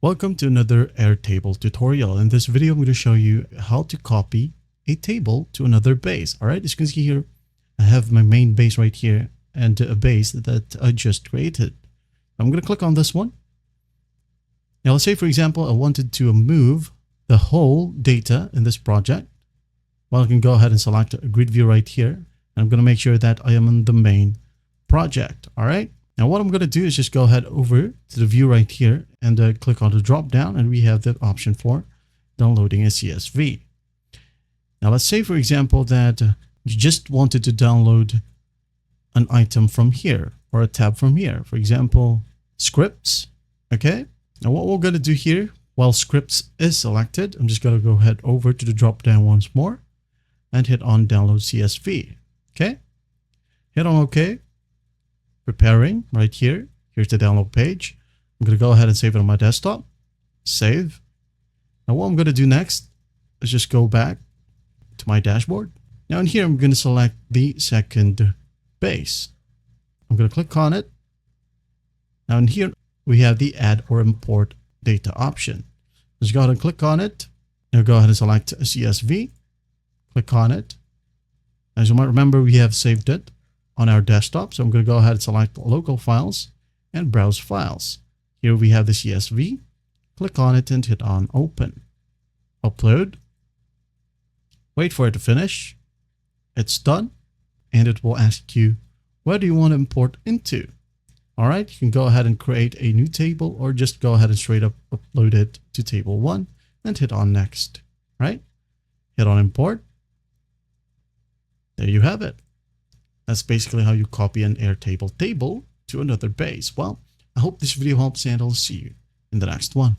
Welcome to another Airtable tutorial. In this video, I'm going to show you how to copy a table to another base. All right, as you can see here, I have my main base right here and a base that I just created. I'm going to click on this one. Now, let's say, for example, I wanted to move the whole data in this project. Well, I can go ahead and select a grid view right here. And I'm going to make sure that I am in the main project. All right. Now what I'm going to do is just go ahead over to the view right here and click on the drop down, and we have the option for downloading a CSV. Now let's say, for example, that you just wanted to download an item from here or a tab from here. For example, scripts. Okay. Now what we're going to do here, while scripts is selected, I'm just going to go ahead over to the drop down once more and hit on download CSV. Okay. Hit on OK. Preparing right here. Here's the download page. I'm going to go ahead and save it on my desktop. Save. Now what I'm going to do next is just go back to my dashboard. Now in here, I'm going to select the second base. I'm going to click on it. Now in here, we have the add or import data option. Just go ahead and click on it. Now go ahead and select a CSV. Click on it. As you might remember, we have saved it on our desktop. So I'm going to go ahead and select local files and browse files. Here we have the CSV. Click on it and hit on open. Upload. Wait for it to finish. It's done. And it will ask you, where do you want to import into? All right. You can go ahead and create a new table or just go ahead and straight up upload it to table 1 and hit on next. Right? Hit on import. There you have it. That's basically how you copy an Airtable table to another base. Well, I hope this video helps, and I'll see you in the next one.